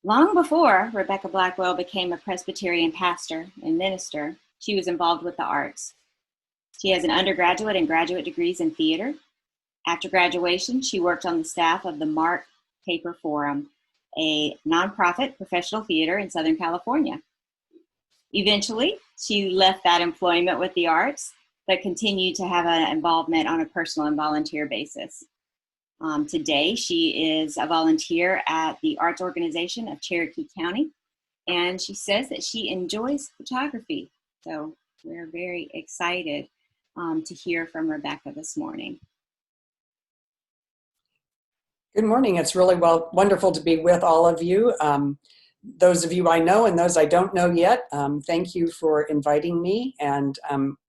Long before Rebecca Blackwell became a Presbyterian pastor and minister, she was involved with the arts. She has an undergraduate and graduate degrees in theater. After graduation, she worked on the staff of the Mark Taper Forum, a nonprofit professional theater in Southern California. Eventually, she left that employment with the arts, but continued to have an involvement on a personal and volunteer basis. Today, she is a volunteer at the Arts Organization of Cherokee County, and she says that she enjoys photography. So we're very excited to hear from Rebecca this morning. Good morning. It's really wonderful to be with all of you. Those of you I know and those I don't know yet, thank you for inviting me, and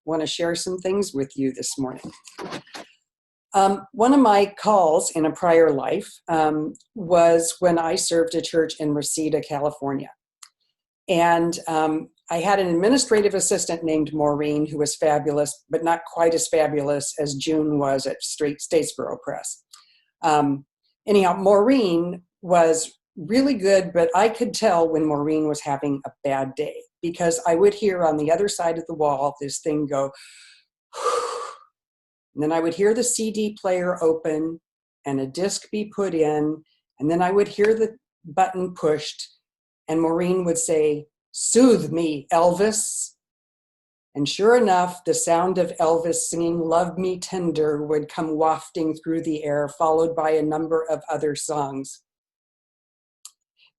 want to share some things with you this morning. One of my calls in a prior life was when I served a church in Reseda, California. And I had an administrative assistant named Maureen who was fabulous, but not quite as fabulous as June was at Statesboro Press. Anyhow, Maureen was really good, but I could tell when Maureen was having a bad day because I would hear on the other side of the wall this thing go, and then I would hear the CD player open and a disc be put in, and then I would hear the button pushed, and Maureen would say, "Soothe me, Elvis." And sure enough, the sound of Elvis singing "Love Me Tender" would come wafting through the air, followed by a number of other songs.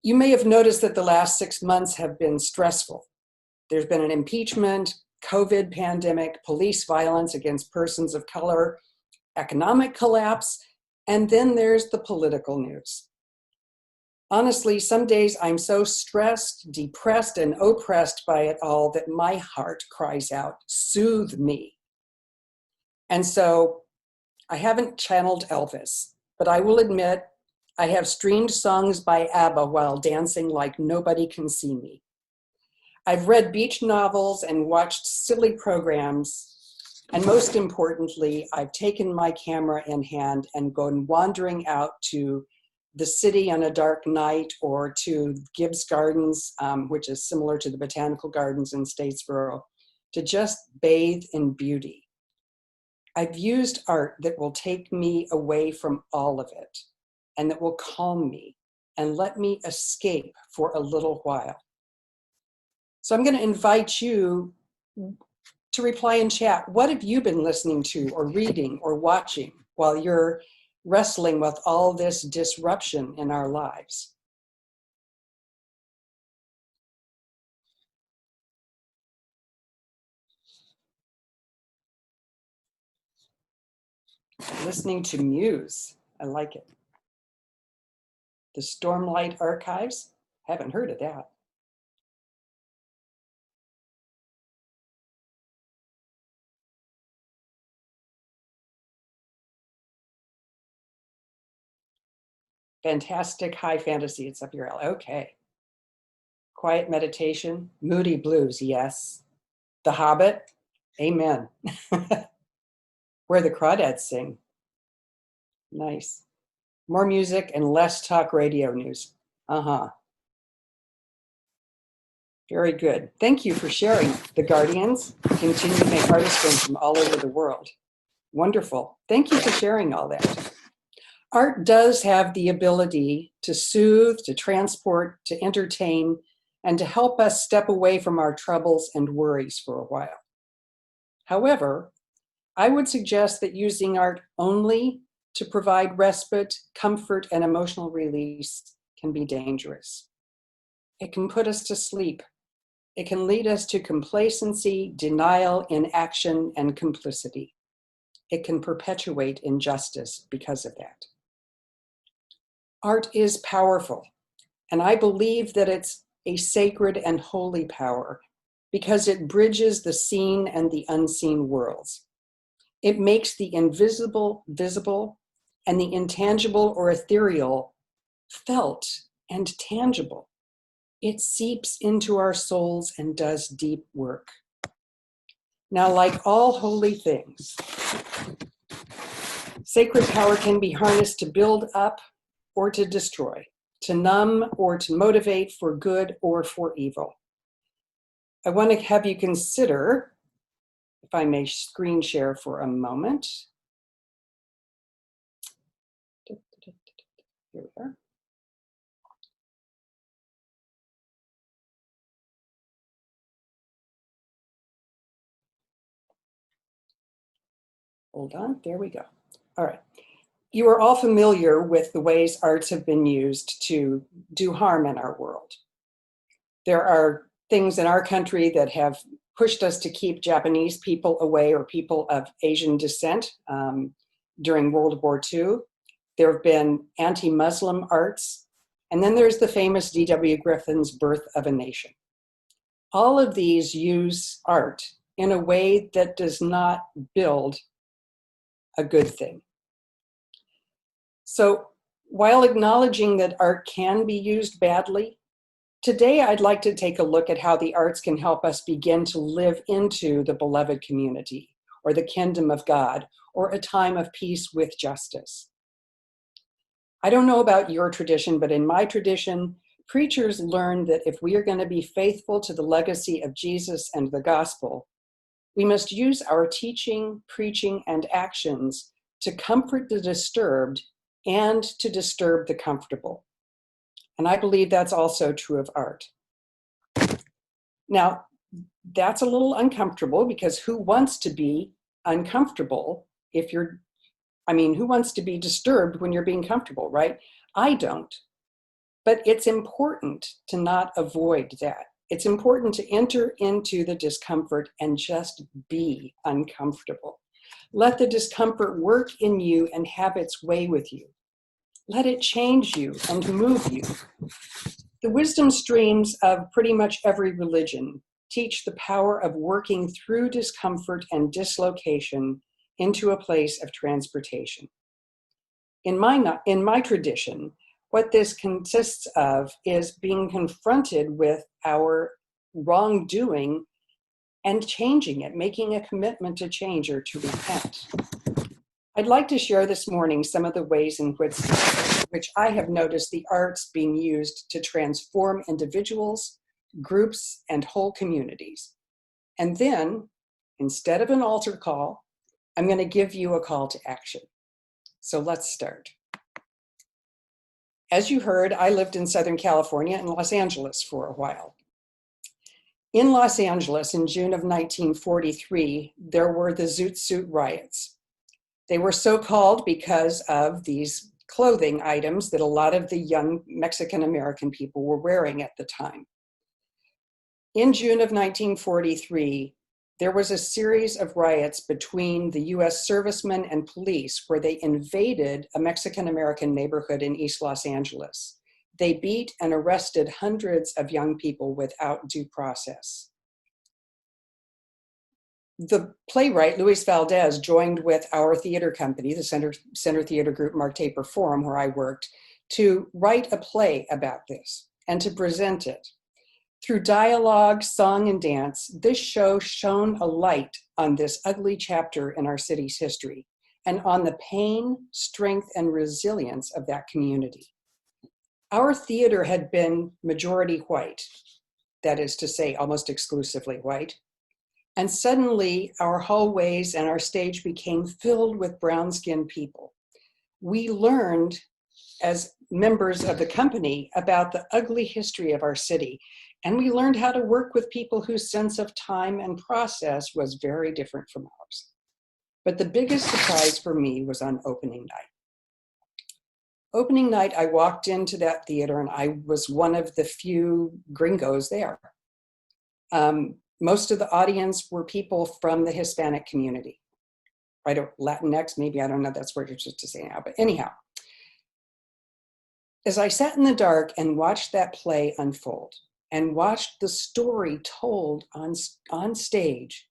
You may have noticed that the last 6 months have been stressful. There's been an impeachment, COVID pandemic, police violence against persons of color, economic collapse, and then there's the political news. Honestly, some days I'm so stressed, depressed, and oppressed by it all that my heart cries out, "Soothe me." And so I haven't channeled Elvis, but I will admit I have streamed songs by ABBA while dancing like nobody can see me. I've read beach novels and watched silly programs, and most importantly, I've taken my camera in hand and gone wandering out to the city on a dark night or to Gibbs Gardens, which is similar to the Botanical Gardens in Statesboro, to just bathe in beauty. I've used art that will take me away from all of it and that will calm me and let me escape for a little while. So I'm going to invite you to reply in chat. What have you been listening to or reading or watching while you're wrestling with all this disruption in our lives? Listening to Muse. I like it. The Stormlight Archives. Haven't heard of that. Fantastic high fantasy. It's up your alley. Okay. Quiet meditation. Moody blues. Yes. The Hobbit. Amen. Where the Crawdads Sing. Nice. More music and less talk radio news. Very good. Thank you for sharing. The Guardians continue to make artist films from all over the world. Wonderful. Thank you for sharing all that. Art does have the ability to soothe, to transport, to entertain, and to help us step away from our troubles and worries for a while. However, I would suggest that using art only to provide respite, comfort, and emotional release can be dangerous. It can put us to sleep. It can lead us to complacency, denial, inaction, and complicity. It can perpetuate injustice because of that. Art is powerful, and I believe that it's a sacred and holy power because it bridges the seen and the unseen worlds. It makes the invisible visible and the intangible or ethereal felt and tangible. It seeps into our souls and does deep work. Now, like all holy things, sacred power can be harnessed to build up or to destroy, to numb or to motivate for good or for evil. I want to have you consider, if I may screen share for a moment. Here we are. Hold on, there we go. All right. You are all familiar with the ways arts have been used to do harm in our world. There are things in our country that have pushed us to keep Japanese people away, or people of Asian descent, during World War II. There have been anti-Muslim arts. And then there's the famous D.W. Griffin's Birth of a Nation. All of these use art in a way that does not build a good thing. So while acknowledging that art can be used badly, today I'd like to take a look at how the arts can help us begin to live into the beloved community, or the kingdom of God, or a time of peace with justice. I don't know about your tradition, but in my tradition, preachers learned that if we are going to be faithful to the legacy of Jesus and the gospel, we must use our teaching, preaching, and actions to comfort the disturbed and to disturb the comfortable. And I believe that's also true of art. Now, that's a little uncomfortable, because who wants to be uncomfortable who wants to be disturbed when you're being comfortable, right? I don't. But it's important to not avoid that. It's important to enter into the discomfort and just be uncomfortable. Let the discomfort work in you and have its way with you. Let it change you and move you. The wisdom streams of pretty much every religion teach the power of working through discomfort and dislocation into a place of transportation. In my tradition, what this consists of is being confronted with our wrongdoing and changing it, making a commitment to change or to repent. I'd like to share this morning some of the ways in which I have noticed the arts being used to transform individuals, groups, and whole communities. And then, instead of an altar call, I'm going to give you a call to action. So let's start. As you heard, I lived in Southern California and Los Angeles for a while. In Los Angeles, in June of 1943, there were the Zoot Suit riots. They were so called because of these clothing items that a lot of the young Mexican-American people were wearing at the time. In June of 1943, there was a series of riots between the US servicemen and police where they invaded a Mexican-American neighborhood in East Los Angeles. They beat and arrested hundreds of young people without due process. The playwright, Luis Valdez, joined with our theater company, the Center Theater Group Mark Taper Forum, where I worked, to write a play about this and to present it. Through dialogue, song, and dance, this show shone a light on this ugly chapter in our city's history and on the pain, strength, and resilience of that community. Our theater had been majority white, that is to say, almost exclusively white. And suddenly our hallways and our stage became filled with brown-skinned people. We learned as members of the company about the ugly history of our city. And we learned how to work with people whose sense of time and process was very different from ours. But the biggest surprise for me was on opening night. Opening night, I walked into that theater and I was one of the few gringos there. Most of the audience were people from the Hispanic community, right? Or Latinx, maybe, I don't know, that's what you're supposed to say now, but anyhow. As I sat in the dark and watched that play unfold and watched the story told on stage,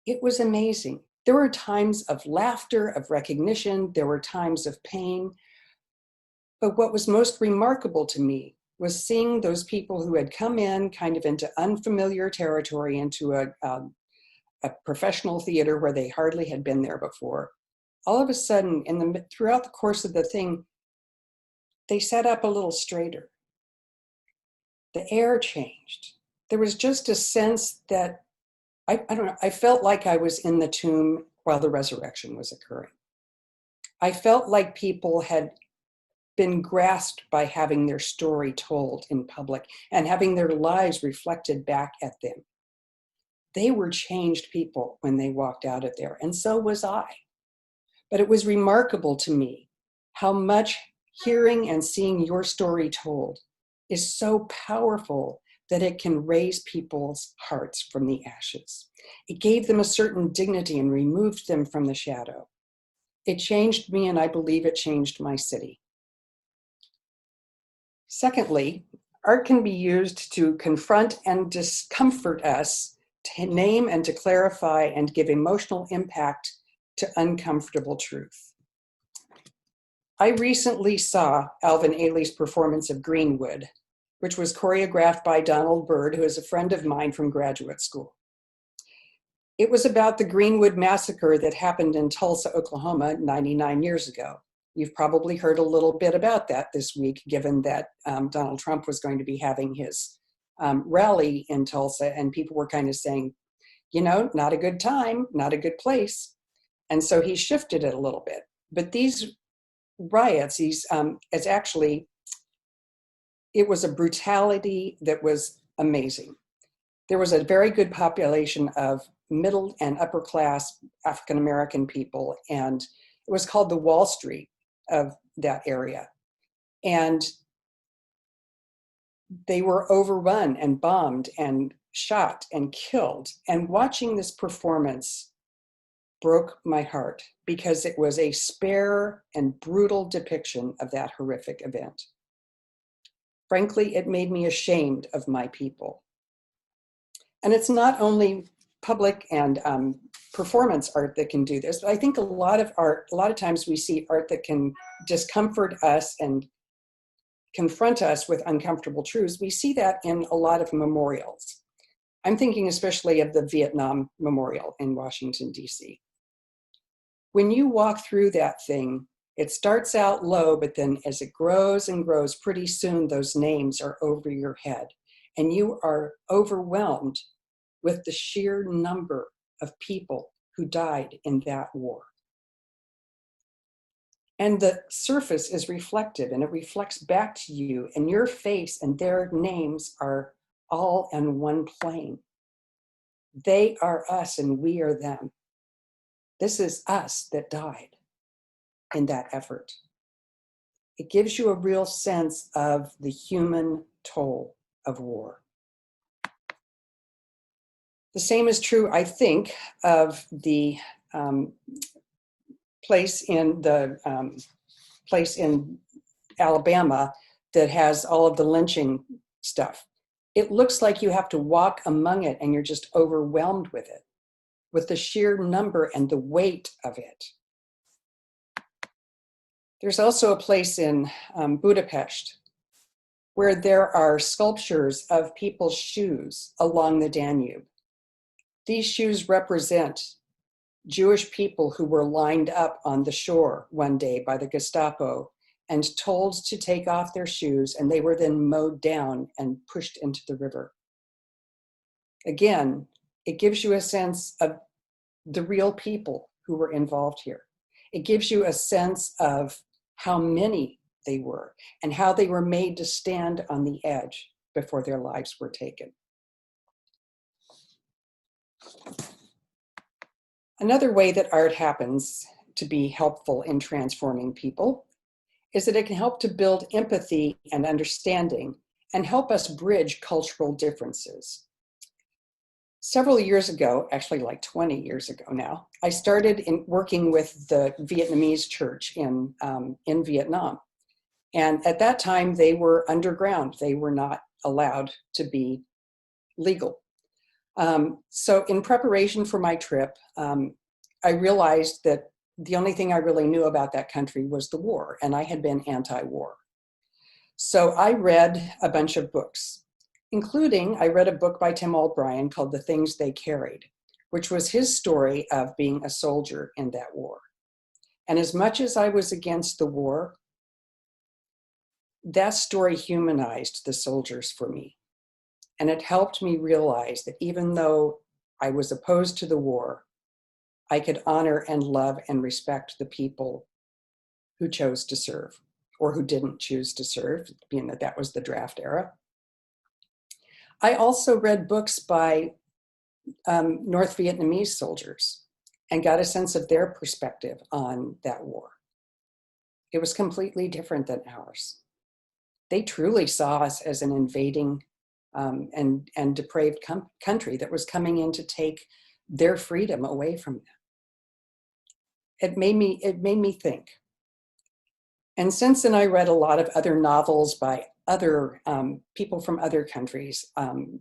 it was amazing. There were times of laughter, of recognition, there were times of pain. But what was most remarkable to me was seeing those people who had come in kind of into unfamiliar territory, into a professional theater where they hardly had been there before. All of a sudden, throughout the course of the thing, they sat up a little straighter. The air changed. There was just a sense that, I don't know, I felt like I was in the tomb while the resurrection was occurring. I felt like people had been grasped by having their story told in public and having their lives reflected back at them. They were changed people when they walked out of there, and so was I. But it was remarkable to me how much hearing and seeing your story told is so powerful that it can raise people's hearts from the ashes. It gave them a certain dignity and removed them from the shadow. It changed me, and I believe it changed my city. Secondly, art can be used to confront and discomfort us, to name and to clarify and give emotional impact to uncomfortable truth. I recently saw Alvin Ailey's performance of Greenwood, which was choreographed by Donald Byrd, who is a friend of mine from graduate school. It was about the Greenwood massacre that happened in Tulsa, Oklahoma 99 years ago. You've probably heard a little bit about that this week, given that Donald Trump was going to be having his rally in Tulsa, and people were kind of saying, you know, not a good time, not a good place. And so he shifted it a little bit. But these riots, it's actually, it was a brutality that was amazing. There was a very good population of middle and upper class African-American people, and it was called the Wall Street of that area. And they were overrun and bombed and shot and killed. And watching this performance broke my heart because it was a spare and brutal depiction of that horrific event. Frankly, it made me ashamed of my people. And it's not only public and performance art that can do this, but I think a lot of times we see art that can discomfort us and confront us with uncomfortable truths. We see that in a lot of memorials. I'm thinking especially of the Vietnam Memorial in Washington, D.C. When you walk through that thing, it starts out low, but then as it grows and grows, pretty soon those names are over your head, and you are overwhelmed with the sheer number of people who died in that war. And the surface is reflective, and it reflects back to you, and your face and their names are all on one plane. They are us and we are them. This is us that died in that effort. It gives you a real sense of the human toll of war. The same is true, I think, of the place in Alabama that has all of the lynching stuff. It looks like you have to walk among it and you're just overwhelmed with it, with the sheer number and the weight of it. There's also a place in Budapest where there are sculptures of people's shoes along the Danube. These shoes represent Jewish people who were lined up on the shore one day by the Gestapo and told to take off their shoes, and they were then mowed down and pushed into the river. Again, it gives you a sense of the real people who were involved here. It gives you a sense of how many they were and how they were made to stand on the edge before their lives were taken. Another way that art happens to be helpful in transforming people is that it can help to build empathy and understanding and help us bridge cultural differences. Several years ago, actually like 20 years ago now, I started working with the Vietnamese church in Vietnam. And at that time, they were underground. They were not allowed to be legal. So in preparation for my trip, I realized that the only thing I really knew about that country was the war, and I had been anti-war. So I read a bunch of books, including I read a book by Tim O'Brien called The Things They Carried, which was his story of being a soldier in that war. And as much as I was against the war, that story humanized the soldiers for me. And it helped me realize that even though I was opposed to the war, I could honor and love and respect the people who chose to serve or who didn't choose to serve, being that that was the draft era. I also read books by North Vietnamese soldiers and got a sense of their perspective on that war. It was completely different than ours. They truly saw us as an invading and depraved country that was coming in to take their freedom away from them. It made me think. And since then, I read a lot of other novels by other people from other countries,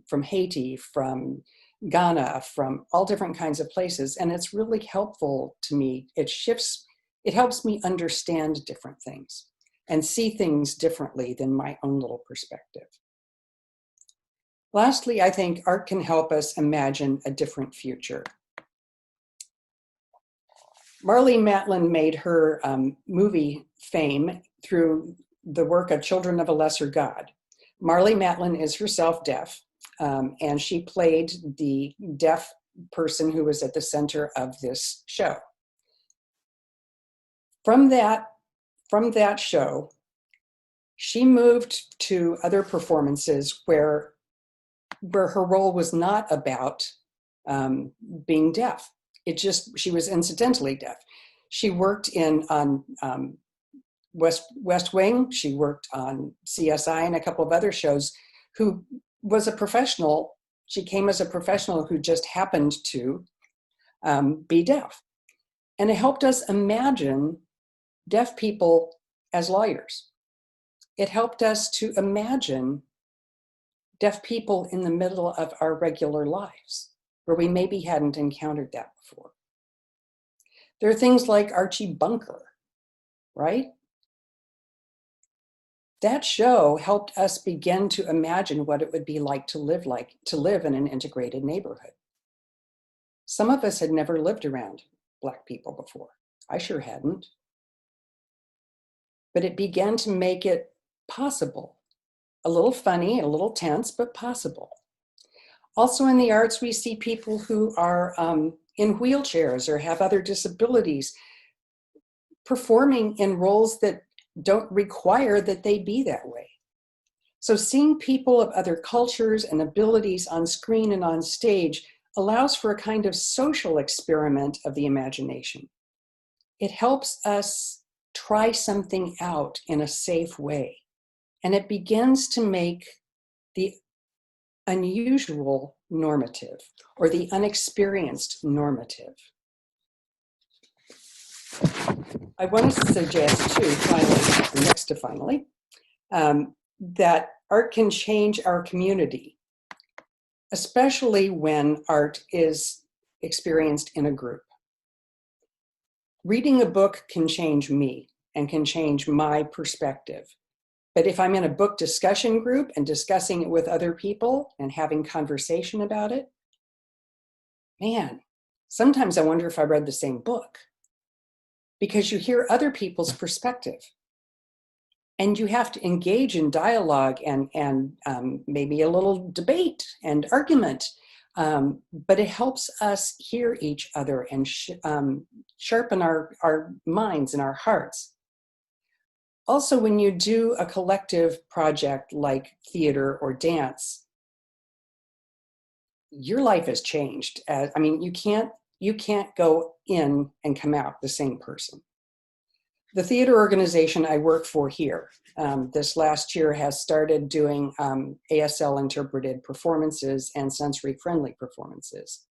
from Haiti, from Ghana, from all different kinds of places. And it's really helpful to me. It helps me understand different things and see things differently than my own little perspective. Lastly, I think art can help us imagine a different future. Marlee Matlin made her movie fame through the work of Children of a Lesser God. Marlee Matlin is herself deaf, and she played the deaf person who was at the center of this show. From that show, she moved to other performances where her role was not about being deaf. She was incidentally deaf. She worked on West Wing. She worked on CSI and a couple of other shows. Who was a professional. She came as a professional who just happened to be deaf. And it helped us imagine deaf people as lawyers. It helped us to imagine deaf people in the middle of our regular lives, where we maybe hadn't encountered that before. There are things like Archie Bunker, right? That show helped us begin to imagine what it would be like to live in an integrated neighborhood. Some of us had never lived around Black people before. I sure hadn't. But it began to make it possible. A little funny, a little tense, but possible. Also in the arts, we see people who are in wheelchairs or have other disabilities performing in roles that don't require that they be that way. So seeing people of other cultures and abilities on screen and on stage allows for a kind of social experiment of the imagination. It helps us try something out in a safe way. And it begins to make the unusual normative or the unexperienced normative. I want to suggest too, finally, that art can change our community, especially when art is experienced in a group. Reading a book can change me and can change my perspective. But if I'm in a book discussion group and discussing it with other people and having conversation about it, man, sometimes I wonder if I read the same book, because you hear other people's perspective and you have to engage in dialogue and maybe a little debate and argument. But it helps us hear each other and sharpen our minds and our hearts. Also, when you do a collective project like theater or dance, your life has changed. You can't go in and come out the same person. The theater organization I work for here, this last year has started doing ASL interpreted performances and sensory-friendly performances.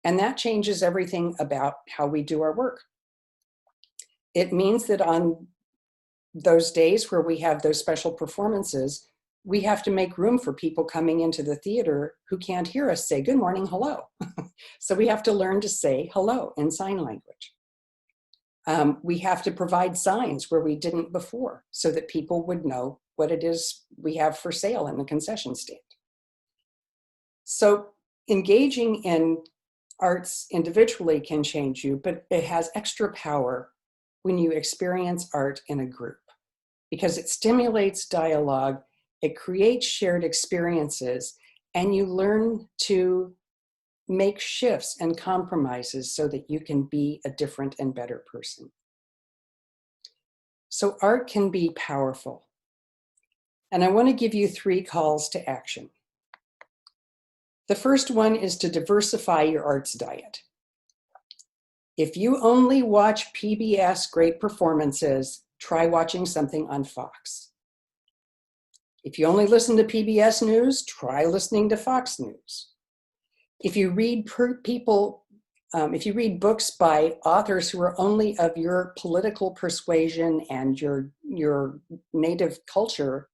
And that changes everything about how we do our work. It means that on those days where we have those special performances, we have to make room for people coming into the theater who can't hear us say, good morning, hello. So we have to learn to say hello in sign language. We have to provide signs where we didn't before so that people would know what it is we have for sale in the concession stand. So engaging in arts individually can change you, but it has extra power when you experience art in a group. because it stimulates dialogue, it creates shared experiences, and you learn to make shifts and compromises so that you can be a different and better person. So art can be powerful. And I want to give you 3 calls to action. The first one is to diversify your arts diet. If you only watch PBS great performances, try watching something on Fox. If you only listen to PBS News, try listening to Fox News. If you read books by authors who are only of your political persuasion and your native culture,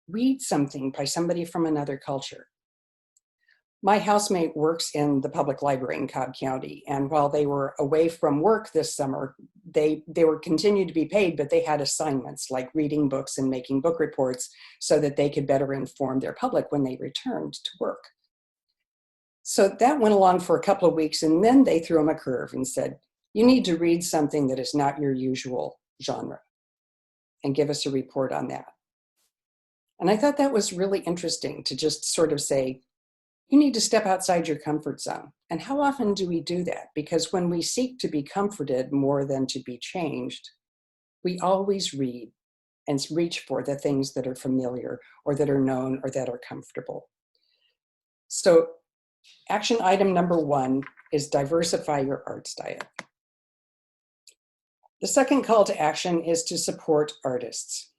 read something by somebody from another culture. My housemate works in the public library in Cobb County, and while they were away from work this summer, they were continued to be paid, but they had assignments like reading books and making book reports so that they could better inform their public when they returned to work. So that went along for a couple of weeks, and then they threw him a curve and said, you need to read something that is not your usual genre and give us a report on that. And I thought that was really interesting to just sort of say, you need to step outside your comfort zone. And how often do we do that? Because when we seek to be comforted more than to be changed, we always read and reach for the things that are familiar or that are known or that are comfortable. So action item number 1 is diversify your arts diet. The second call to action is to support artists.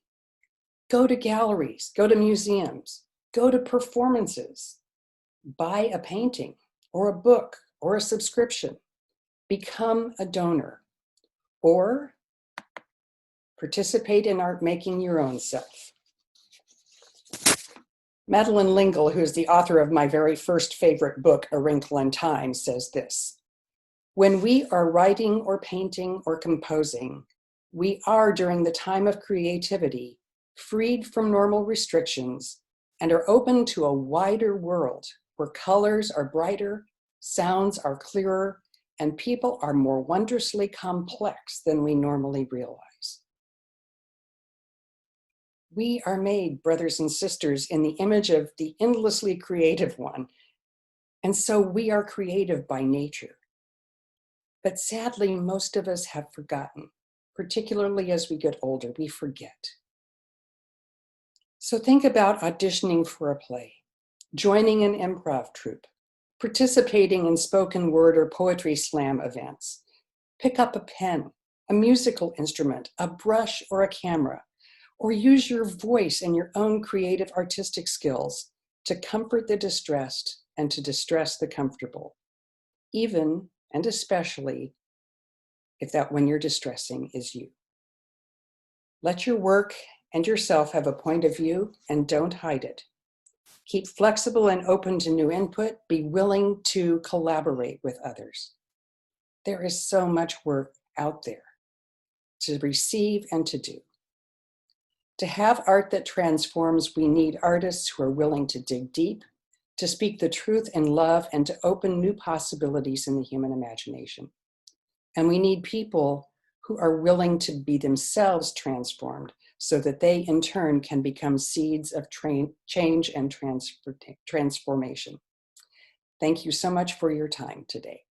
Go to galleries, go to museums, go to performances. Buy a painting or a book or a subscription. Become a donor or participate in art making your own self. Madeleine L'Engle, who is the author of my very first favorite book, A Wrinkle in Time, says this: when we are writing or painting or composing, we are, during the time of creativity, freed from normal restrictions and are open to a wider world where colors are brighter, sounds are clearer, and people are more wondrously complex than we normally realize. We are made, brothers and sisters, in the image of the endlessly creative one, and so we are creative by nature. But sadly, most of us have forgotten, particularly as we get older, we forget. So think about auditioning for a play, joining an improv troupe, participating in spoken word or poetry slam events. Pick up a pen, a musical instrument, a brush or a camera, or use your voice and your own creative artistic skills to comfort the distressed and to distress the comfortable, even and especially if that when you're distressing is you. Let your work and yourself have a point of view and don't hide it. Keep flexible and open to new input. Be willing to collaborate with others. There is so much work out there to receive and to do. To have art that transforms, we need artists who are willing to dig deep, to speak the truth in love, and to open new possibilities in the human imagination. And we need people who are willing to be themselves transformed so that they in turn can become seeds of change and transformation. Thank you so much for your time today.